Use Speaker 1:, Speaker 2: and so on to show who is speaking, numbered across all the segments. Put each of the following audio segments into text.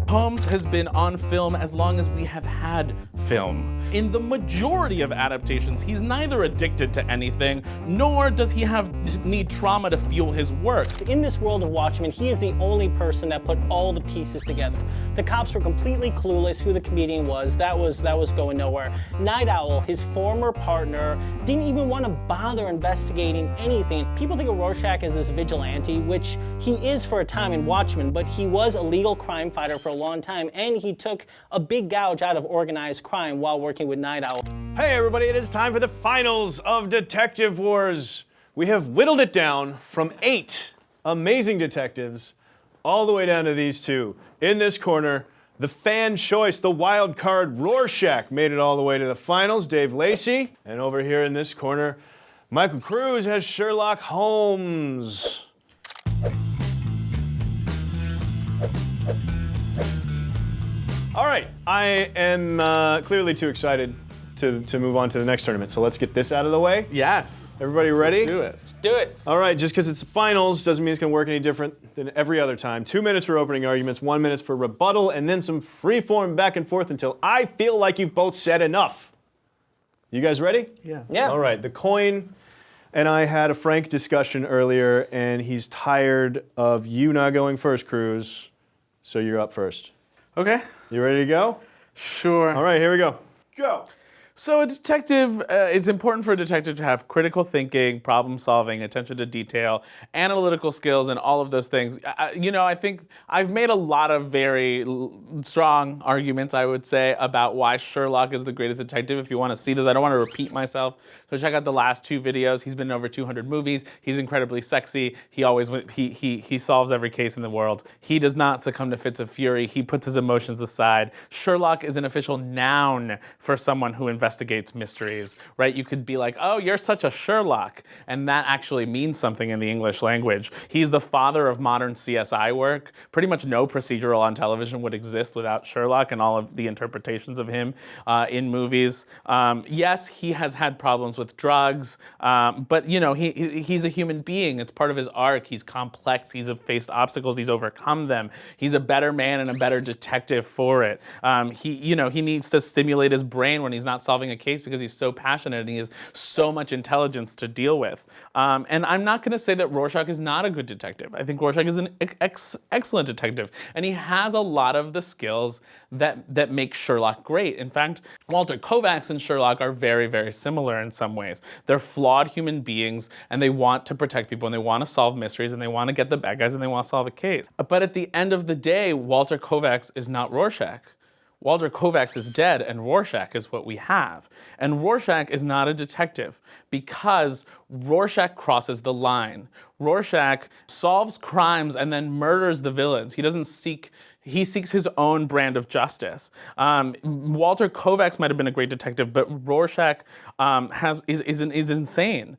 Speaker 1: Holmes has been on film as long as we have had film. In the majority of adaptations, he's neither addicted to anything, nor does he need trauma to fuel his work.
Speaker 2: In this world of Watchmen, he is the only person that put all the pieces together. The cops were completely clueless who the comedian was. That was going nowhere. Night Owl, his former partner, didn't even want to bother investigating anything. People think of Rorschach as this vigilante, which he is for a time in Watchmen, but he was a legal crime fighter for a long time, and he took a big gouge out of organized crime while working with Night Owl.
Speaker 3: Hey everybody, it is time for the finals of Detective Wars. We have whittled it down from 8 amazing detectives all the way down to these 2. In this corner, the fan choice, the wild card Rorschach made it all the way to the finals, Dave Lacey. And over here in this corner, Michael Cruz has Sherlock Holmes. All right, I am clearly too excited to move on to the next tournament, so let's get this out of the way.
Speaker 1: Yes.
Speaker 3: Everybody ready?
Speaker 1: Let's do it.
Speaker 2: Let's do it.
Speaker 3: All right, just because it's the finals doesn't mean it's going to work any different than every other time. 2 minutes for opening arguments, 1 minute for rebuttal, and then some free-form back and forth until I feel like you've both said enough. You guys ready?
Speaker 1: Yeah.
Speaker 2: Yeah.
Speaker 3: All right, the coin and I had a frank discussion earlier, and he's tired of you not going first, Cruz, so you're up first.
Speaker 1: Okay.
Speaker 3: You ready to go?
Speaker 1: Sure.
Speaker 3: All right, here we go. Go.
Speaker 1: So a detective, it's important for a detective to have critical thinking, problem solving, attention to detail, analytical skills, and all of those things. I think I've made a lot of very strong arguments, I would say, about why Sherlock is the greatest detective. If you want to see those, I don't want to repeat myself. So check out the last 2 videos. He's been in over 200 movies. He's incredibly sexy. He solves every case in the world. He does not succumb to fits of fury. He puts his emotions aside. Sherlock is an official noun for someone who investigates mysteries, right? You could be like, oh, you're such a Sherlock, and that actually means something in the English language. He's the father of modern CSI work. Pretty much no procedural on television would exist without Sherlock and all of the interpretations of him in movies. Yes, he has had problems with drugs, but he's a human being. It's part of his arc. He's complex. He's faced obstacles. He's overcome them. He's a better man and a better detective for it. He needs to stimulate his brain when he's not solving a case because he's so passionate and he has so much intelligence to deal with. And I'm not going to say that Rorschach is not a good detective. I think Rorschach is an excellent detective, and he has a lot of the skills that make Sherlock great. In fact, Walter Kovacs and Sherlock are very, very similar in some ways. They're flawed human beings, and they want to protect people, and they want to solve mysteries, and they want to get the bad guys, and they want to solve a case. But at the end of the day, Walter Kovacs is not Rorschach. Walter Kovacs is dead, and Rorschach is what we have. And Rorschach is not a detective because Rorschach crosses the line. Rorschach solves crimes and then murders the villains. He seeks his own brand of justice. Walter Kovacs might have been a great detective, but Rorschach is insane,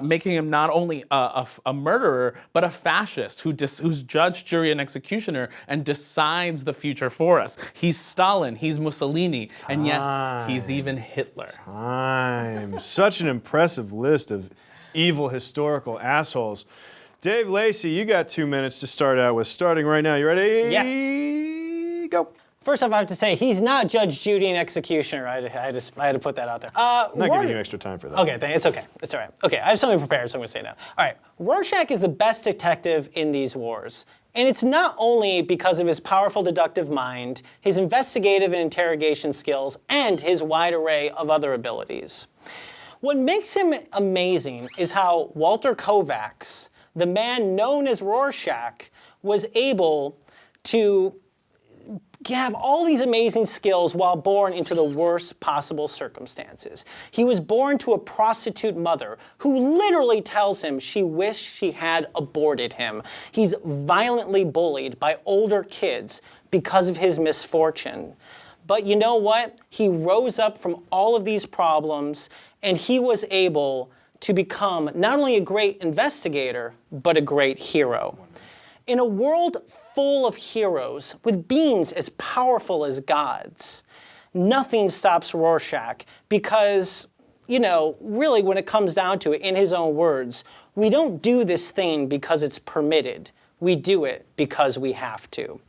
Speaker 1: making him not only a murderer, but a fascist who's judge, jury, and executioner and decides the future for us. He's Stalin, he's Mussolini, and yes, he's even Hitler.
Speaker 3: Such an impressive list of evil historical assholes. Dave Lacey, you got 2 minutes to start out with. Starting right now. You ready?
Speaker 2: Yes.
Speaker 3: Go.
Speaker 2: First off, I have to say, he's not Judge, Judy, and executioner. I had to put that out there.
Speaker 3: I'm not giving you extra time for that.
Speaker 2: Okay, it's okay. It's all right. Okay, I have something prepared, so I'm going to say it now. All right, Rorschach is the best detective in these wars. And it's not only because of his powerful deductive mind, his investigative and interrogation skills, and his wide array of other abilities. What makes him amazing is how Walter Kovacs, the man known as Rorschach, was able to have all these amazing skills while born into the worst possible circumstances. He was born to a prostitute mother who literally tells him she wished she had aborted him. He's violently bullied by older kids because of his misfortune. But you know what? He rose up from all of these problems, and he was able to become not only a great investigator, but a great hero. In a world full of heroes, with beings as powerful as gods, nothing stops Rorschach because, really when it comes down to it, in his own words, we don't do this thing because it's permitted. We do it because we have to.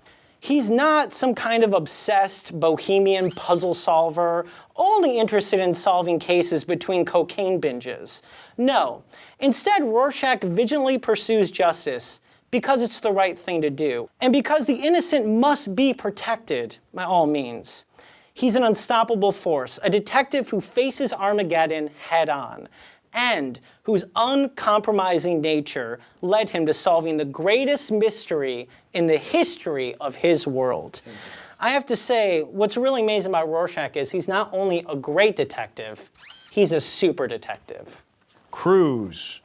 Speaker 2: He's not some kind of obsessed bohemian puzzle solver, only interested in solving cases between cocaine binges. No. Instead, Rorschach vigilantly pursues justice because it's the right thing to do, and because the innocent must be protected by all means. He's an unstoppable force, a detective who faces Armageddon head-on, and whose uncompromising nature led him to solving the greatest mystery in the history of his world. I have to say, what's really amazing about Rorschach is he's not only a great detective, he's a super detective.
Speaker 3: Cruz,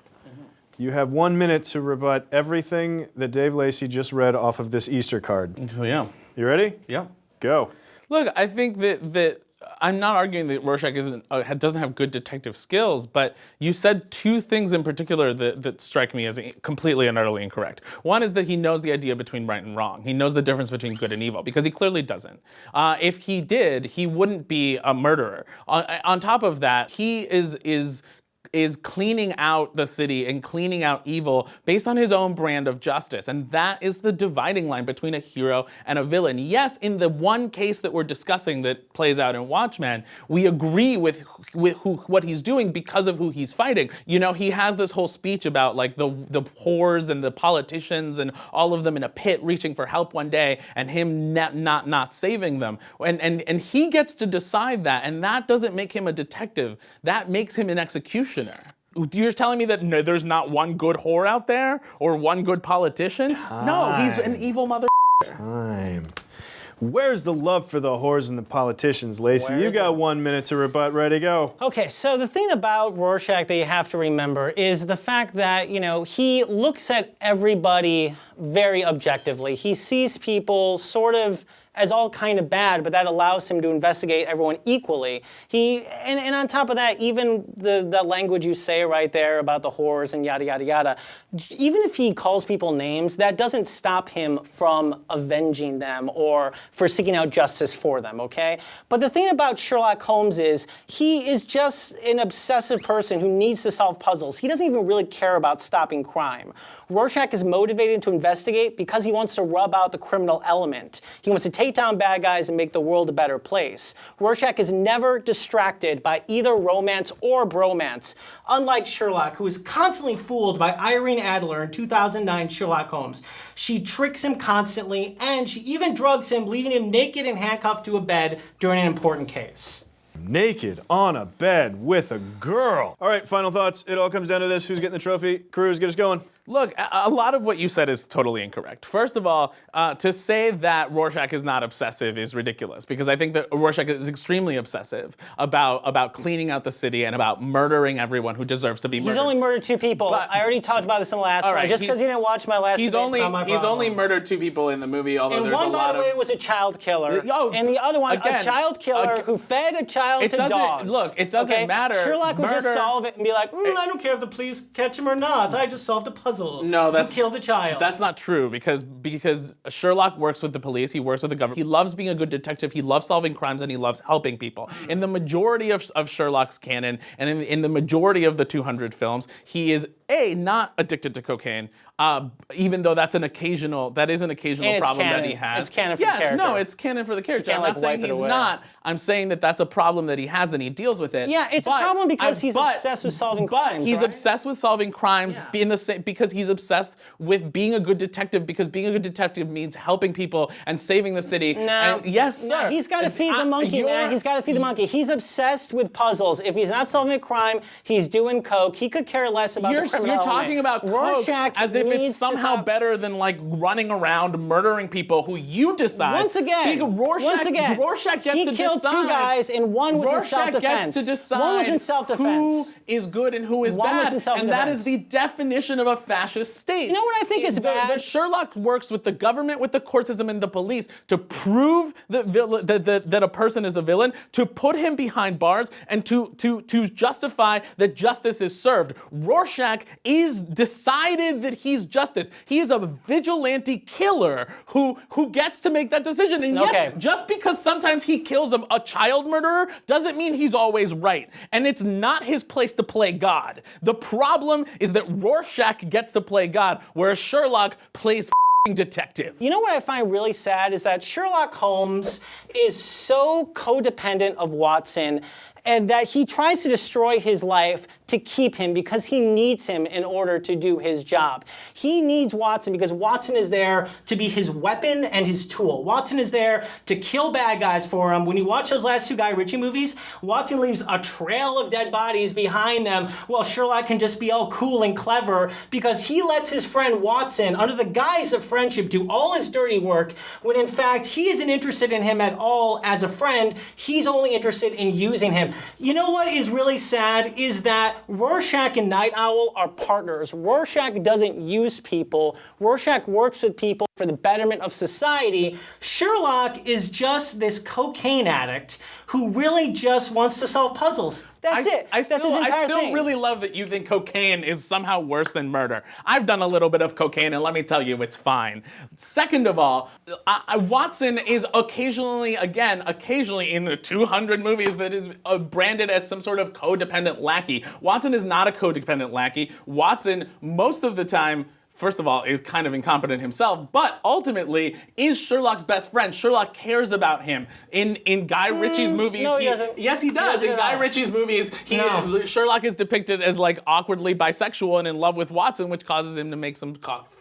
Speaker 3: you have 1 minute to rebut everything that Dave Lacey just read off of this Easter card.
Speaker 1: So yeah.
Speaker 3: You ready?
Speaker 1: Yeah.
Speaker 3: Go.
Speaker 1: Look, I think that I'm not arguing that Rorschach doesn't have good detective skills, but you said two things in particular that strike me as completely and utterly incorrect. One is that he knows the idea between right and wrong. He knows the difference between good and evil, because he clearly doesn't. If he did, he wouldn't be a murderer. On top of that, he is cleaning out the city and cleaning out evil based on his own brand of justice. And that is the dividing line between a hero and a villain. Yes, in the one case that we're discussing that plays out in Watchmen, we agree with what he's doing because of who he's fighting. You know, he has this whole speech about like the whores and the politicians and all of them in a pit reaching for help one day and him not saving them. And he gets to decide that, and that doesn't make him a detective. That makes him an executioner. You're telling me that no, there's not one good whore out there or one good politician? No, he's an evil mother.
Speaker 3: Time. Where's the love for the whores and the politicians, Lacey? You got 1 minute to rebut. Ready, go.
Speaker 2: Okay, so the thing about Rorschach that you have to remember is the fact that, you know, he looks at everybody very objectively. He sees people sort of as all kind of bad, but that allows him to investigate everyone equally. And on top of that, even the language you say right there about the whores and yada, yada, yada, even if he calls people names, that doesn't stop him from avenging them or for seeking out justice for them, okay? But the thing about Sherlock Holmes is he is just an obsessive person who needs to solve puzzles. He doesn't even really care about stopping crime. Rorschach is motivated to investigate because he wants to rub out the criminal element. He wants to take down bad guys and make the world a better place. Rorschach is never distracted by either romance or bromance, unlike Sherlock, who is constantly fooled by Irene Adler in 2009 Sherlock Holmes. She tricks him constantly, and she even drugs him, leaving him naked and handcuffed to a bed during an important case.
Speaker 3: Naked on a bed with a girl. All right, final thoughts. It all comes down to this. Who's getting the trophy? Cruz, get us going.
Speaker 1: Look, a lot of what you said is totally incorrect. First of all, to say that Rorschach is not obsessive is ridiculous, because I think that Rorschach is extremely obsessive about cleaning out the city and about murdering everyone who deserves to be murdered.
Speaker 2: He's only murdered 2 people.
Speaker 1: But,
Speaker 2: I already talked about this in the last one.
Speaker 1: Right,
Speaker 2: Just because you didn't watch my last debate, it's not my problem.
Speaker 1: He's only murdered 2 people in the movie, although
Speaker 2: and
Speaker 1: there's a lot of...
Speaker 2: one, by the way, was a child killer.
Speaker 1: Oh,
Speaker 2: and the other one,
Speaker 1: again,
Speaker 2: a child killer who fed a child to dogs.
Speaker 1: Look, it doesn't matter.
Speaker 2: Sherlock would just solve it and be like, I don't care if the police catch him or not. I just solved a puzzle.
Speaker 1: No,
Speaker 2: Who killed the child?
Speaker 1: That's not true, because Sherlock works with the police, he works with the government. He loves being a good detective, he loves solving crimes, and he loves helping people. In the majority of Sherlock's canon, and in the majority of the 200 films, he is not addicted to cocaine, even though that is an occasional problem that he has.
Speaker 2: It's canon for the character.
Speaker 1: No, it's canon for the character. I'm not saying he's not. I'm saying that that's a problem that he has and he deals with it.
Speaker 2: Yeah, it's a problem because he's obsessed with solving crimes.
Speaker 1: He's obsessed with solving crimes because he's obsessed with being a good detective, because being a good detective means helping people and saving the city.
Speaker 2: No,
Speaker 1: yes, sir.
Speaker 2: No, he's got to feed the monkey, man. He's got to feed the monkey. He's obsessed with puzzles. If he's not solving a crime, he's doing coke. He could care less about the criminal
Speaker 1: You're talking about coke as if it's somehow better than like running around murdering people who you decide.
Speaker 2: Once again,
Speaker 1: Rorschach gets
Speaker 2: he
Speaker 1: to
Speaker 2: killed
Speaker 1: decide.
Speaker 2: 2 guys and one was in self-defense.
Speaker 1: Rorschach gets to decide
Speaker 2: one was in self-defense.
Speaker 1: who is good and who is bad. And that is the definition of a fascist state.
Speaker 2: You know what I think is bad?
Speaker 1: That Sherlock works with the government, with the court system, and the police to prove that a person is a villain, to put him behind bars, and to justify that justice is served. Rorschach is decided that he's justice. He is a vigilante killer who gets to make that decision. And yes, just because sometimes he kills a child murderer doesn't mean he's always right. And it's not his place to play God. The problem is that Rorschach gets to play God, whereas Sherlock plays detective.
Speaker 2: You know what I find really sad is that Sherlock Holmes is so codependent of Watson and that he tries to destroy his life to keep him because he needs him in order to do his job. He needs Watson because Watson is there to be his weapon and his tool. Watson is there to kill bad guys for him. When you watch those last two Guy Ritchie movies, Watson leaves a trail of dead bodies behind them while Sherlock can just be all cool and clever because he lets his friend Watson, under the guise of friendship, do all his dirty work when in fact he isn't interested in him at all as a friend. He's only interested in using him. You know what is really sad is that Rorschach and Night Owl are partners. Rorschach doesn't use people. Rorschach works with people for the betterment of society. Sherlock is just this cocaine addict who really just wants to solve puzzles. That's it. That's his entire
Speaker 1: I still
Speaker 2: thing.
Speaker 1: really love that you think cocaine is somehow worse than murder. I've done a little bit of cocaine, and let me tell you, it's fine. Second of all, Watson is occasionally in the 200 movies that is branded as some sort of codependent lackey. Watson is not a codependent lackey. Watson, most of the time, first of all, is kind of incompetent himself, but ultimately is Sherlock's best friend. Sherlock cares about him. In Guy Ritchie's movies,
Speaker 2: no, he doesn't.
Speaker 1: Yes, he does.
Speaker 2: He doesn't
Speaker 1: In
Speaker 2: at
Speaker 1: Guy
Speaker 2: all.
Speaker 1: Ritchie's movies,
Speaker 2: No.
Speaker 1: Sherlock is depicted as like awkwardly bisexual and in love with Watson, which causes him to make some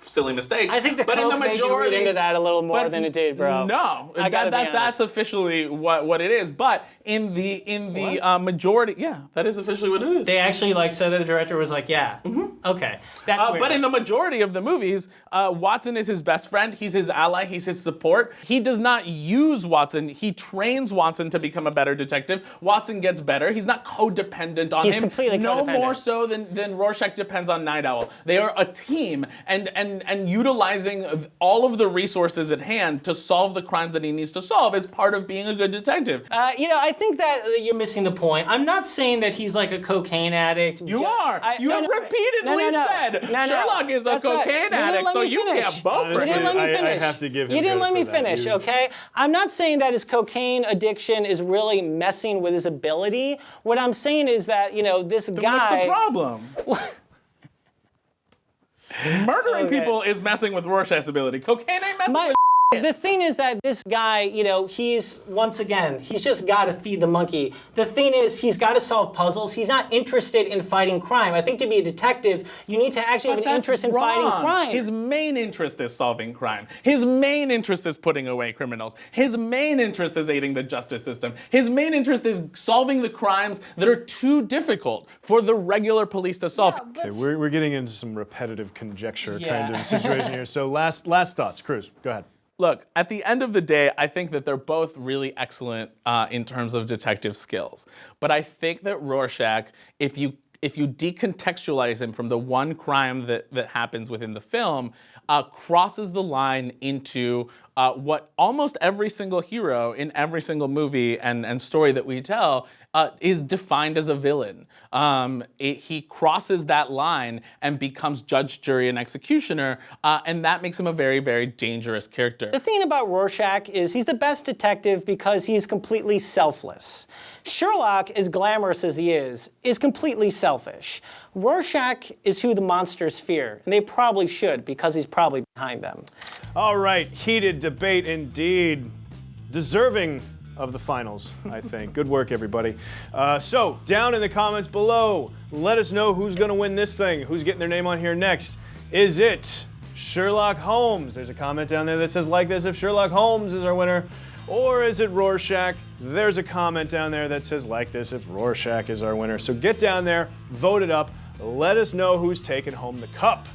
Speaker 1: silly mistakes.
Speaker 2: I think the
Speaker 1: but in the
Speaker 2: coke made you read
Speaker 1: majority
Speaker 2: into that a little more
Speaker 1: but
Speaker 2: than it did, bro.
Speaker 1: No,
Speaker 2: I gotta be honest.
Speaker 1: that's officially what it is. But in the majority, yeah, that is officially what it is.
Speaker 4: They actually said that the director was like, yeah, okay, that's weird.
Speaker 1: But in the majority of the movies, Watson is his best friend. He's his ally. He's his support. He does not use Watson. He trains Watson to become a better detective. Watson gets better. He's not codependent on him.
Speaker 2: He's completely
Speaker 1: no
Speaker 2: codependent.
Speaker 1: more so than Rorschach depends on Night Owl. They are a team, and utilizing all of the resources at hand to solve the crimes that he needs to solve is part of being a good detective.
Speaker 2: I think that you're missing the point. I'm not saying that he's like a cocaine addict.
Speaker 1: You are. You have repeatedly said Sherlock is a cocaine addict, so you can't vote for
Speaker 2: You didn't
Speaker 1: him.
Speaker 2: let me
Speaker 3: I
Speaker 2: finish.
Speaker 3: have to give him
Speaker 2: You didn't let
Speaker 3: credit
Speaker 2: me
Speaker 3: for that.
Speaker 2: finish,
Speaker 3: You-
Speaker 2: okay? I'm not saying that his cocaine addiction is really messing with his ability. What I'm saying is that, this
Speaker 1: What's
Speaker 2: guy...
Speaker 1: the problem? Murdering people is messing with Rorschach's ability. Cocaine ain't messing with.
Speaker 2: The thing is that this guy, he's just got to feed the monkey. The thing is, he's got to solve puzzles. He's not interested in fighting crime. I think to be a detective, you need to actually have an interest in fighting crime.
Speaker 1: His main interest is solving crime. His main interest is putting away criminals. His main interest is aiding the justice system. His main interest is solving the crimes that are too difficult for the regular police to solve.
Speaker 3: Okay, we're getting into some repetitive conjecture kind
Speaker 2: Yeah.
Speaker 3: of situation here. So last thoughts, Cruz. Go ahead.
Speaker 1: Look, at the end of the day, I think that they're both really excellent in terms of detective skills. But I think that Rorschach, if you decontextualize him from the one crime that happens within the film, crosses the line into what almost every single hero in every single movie and story that we tell is defined as a villain. He crosses that line and becomes judge, jury, and executioner, and that makes him a very, very dangerous character.
Speaker 2: The thing about Rorschach is he's the best detective because he's completely selfless. Sherlock, as glamorous as he is completely selfish. Rorschach is who the monsters fear, and they probably should because he's probably behind them.
Speaker 3: All right, heated debate indeed. Deserving of the finals, I think. Good work, everybody. So, down in the comments below, let us know who's going to win this thing. Who's getting their name on here next? Is it Sherlock Holmes? There's a comment down there that says, like this if Sherlock Holmes is our winner. Or is it Rorschach? There's a comment down there that says, like this if Rorschach is our winner. So get down there, vote it up, let us know who's taking home the cup.